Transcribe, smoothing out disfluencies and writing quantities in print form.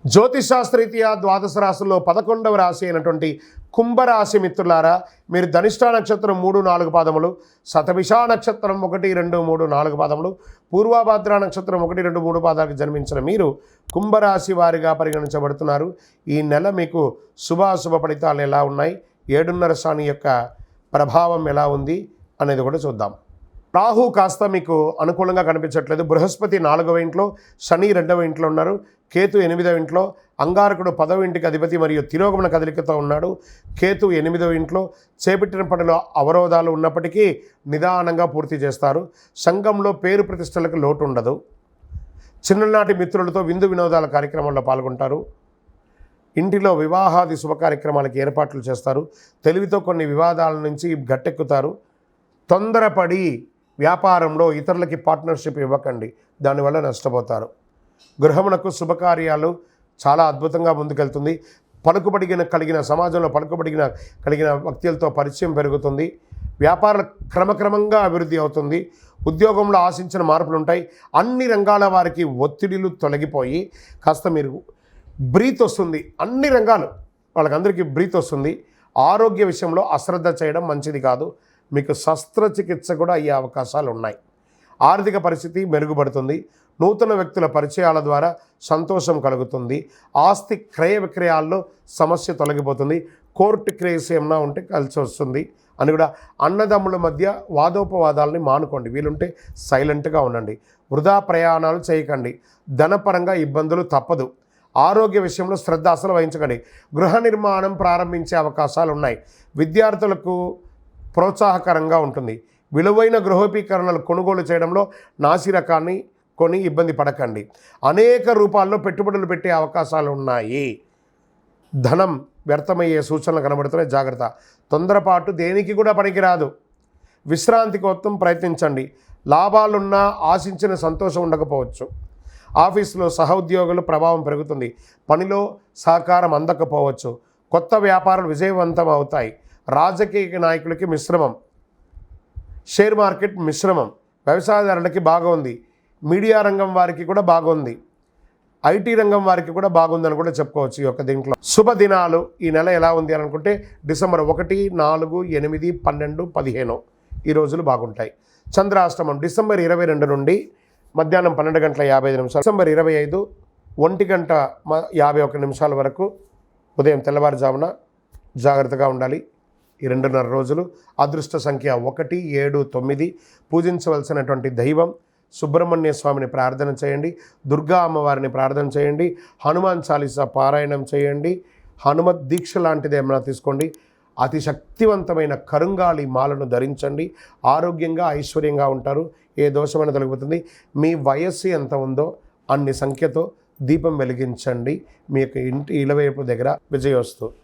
జ్యోతిషాస్త్రరీత్యా ద్వాదశ రాశుల్లో 11వ రాశి అయినటువంటి కుంభరాశి మిత్రులారా, మీరు ధనిష్ట నక్షత్రం 3, 4 పాదములు, శతభిష నక్షత్రం 1, 2, 3, 4 పాదములు, పూర్వభాద్ర నక్షత్రం 1, 2, 3 పాదాలకు జన్మించిన మీరు కుంభరాశి వారిగా పరిగణించబడుతున్నారు. ఈ నెల మీకు శుభాశుభ ఫలితాలు ఎలా ఉన్నాయి, 7.5 శని యొక్క ప్రభావం ఎలా ఉంది అనేది కూడా చూద్దాం. రాహు కాస్త మీకు అనుకూలంగా కనిపించట్లేదు. బృహస్పతి 4వ ఇంట్లో, శని 2వ ఇంట్లో ఉన్నారు. కేతు 8వ ఇంట్లో, అంగారకుడు 10వ ఇంటికి అధిపతి మరియు తిరోగమన కదలికతో ఉన్నాడు. కేతు 8వ ఇంట్లో. చేపట్టిన పనిలో అవరోధాలు ఉన్నప్పటికీ నిదానంగా పూర్తి చేస్తారు. సంఘంలో పేరు ప్రతిష్టలకు లోటు ఉండదు. చిన్ననాటి మిత్రులతో విందు వినోదాల కార్యక్రమాల్లో పాల్గొంటారు. ఇంటిలో వివాహాది శుభ కార్యక్రమాలకు ఏర్పాట్లు చేస్తారు. తెలివితో కొన్ని వివాదాల నుంచి గట్టెక్కుతారు. తొందరపడి వ్యాపారంలో ఇతరులకి పార్ట్నర్షిప్ ఇవ్వకండి, దానివల్ల నష్టపోతారు. గృహమునకు శుభకార్యాలు చాలా అద్భుతంగా ముందుకెళ్తుంది. కలిగిన సమాజంలో కలిగిన వ్యక్తులతో పరిచయం పెరుగుతుంది. వ్యాపారాలు క్రమక్రమంగా అభివృద్ధి అవుతుంది. ఉద్యోగంలో ఆశించిన మార్పులు ఉంటాయి. అన్ని రంగాల వారికి ఒత్తిడిలు తొలగిపోయి కాస్త మీరు బ్రీత్ వస్తుంది. అన్ని రంగాలు వాళ్ళకందరికీ బ్రీత్ వస్తుంది. ఆరోగ్య విషయంలో అశ్రద్ధ చేయడం మంచిది కాదు. మీకు శస్త్రచికిత్స కూడా అయ్యే అవకాశాలు ఉన్నాయి. ఆర్థిక పరిస్థితి మెరుగుపడుతుంది. నూతన వ్యక్తుల పరిచయాల ద్వారా సంతోషం కలుగుతుంది. ఆస్తి క్రయ విక్రయాల్లో సమస్య తొలగిపోతుంది. కోర్టు కేసు ఏమన్నా ఉంటే కలిసి వస్తుంది అని కూడా. అన్నదమ్ముల మధ్య వాదోపవాదాలని మానుకోండి. వీలుంటే సైలెంట్గా ఉండండి. వృధా ప్రయాణాలు చేయకండి. ధనపరంగా ఇబ్బందులు తప్పదు. ఆరోగ్య విషయంలో శ్రద్ధ అసలు వహించకండి. గృహ నిర్మాణం ప్రారంభించే అవకాశాలు ఉన్నాయి. విద్యార్థులకు ప్రోత్సాహకరంగా ఉంటుంది. విలువైన గృహోపకరణలు కొనుగోలు చేయడంలో నాసి రకాన్ని కొని ఇబ్బంది పడకండి. అనేక రూపాల్లో పెట్టుబడులు పెట్టే అవకాశాలు ఉన్నాయి. ధనం వ్యర్థమయ్యే సూచనలు కనబడుతున్నాయి, జాగ్రత్త. తొందరపాటు దేనికి కూడా పనికిరాదు. విశ్రాంతి కోసం ప్రయత్నించండి. లాభాలున్నా ఆశించిన సంతోషం ఉండకపోవచ్చు. ఆఫీసులో సహోద్యోగుల ప్రభావం పెరుగుతుంది. పనిలో సహకారం అందకపోవచ్చు. కొత్త వ్యాపారాలు విజయవంతం అవుతాయి. రాజకీయ నాయకులకి మిశ్రమం. షేర్ మార్కెట్ మిశ్రమం. వ్యవసాయదారులకి బాగుంది. మీడియా రంగం వారికి కూడా బాగుంది. ఐటీ రంగం వారికి కూడా బాగుందని కూడా చెప్పుకోవచ్చు. ఈ యొక్క దీంట్లో శుభదినాలు ఈ నెల ఎలా ఉంది అని అనుకుంటే డిసెంబర్ 1, 4, 8, 12, 15 ఈ రోజులు బాగుంటాయి. చంద్రాష్టమం డిసెంబర్ 22 నుండి మధ్యాహ్నం 12:55. డిసెంబర్ 25 1:51 వరకు ఉదయం తెల్లవారుజామున జాగ్రత్తగా ఉండాలి. ఈ 2.5 రోజులు. అదృష్ట సంఖ్య 1, 7, 9. పూజించవలసినటువంటి దైవం సుబ్రహ్మణ్య స్వామిని ప్రార్థన చేయండి. దుర్గా అమ్మవారిని ప్రార్థన చేయండి. హనుమాన్ చాలీసా పారాయణం చేయండి. హనుమత్ దీక్ష లాంటిది ఏమైనా తీసుకోండి. అతి శక్తివంతమైన కరుంగాలి మాలను ధరించండి. ఆరోగ్యంగా ఐశ్వర్యంగా ఉంటారు. ఏ దోషమైన తొలగిపోతుంది. మీ వయస్సు ఎంత ఉందో అన్ని సంఖ్యతో దీపం వెలిగించండి. మీ యొక్క ఇంటి ఇలవైపు దగ్గర విజయోస్తు.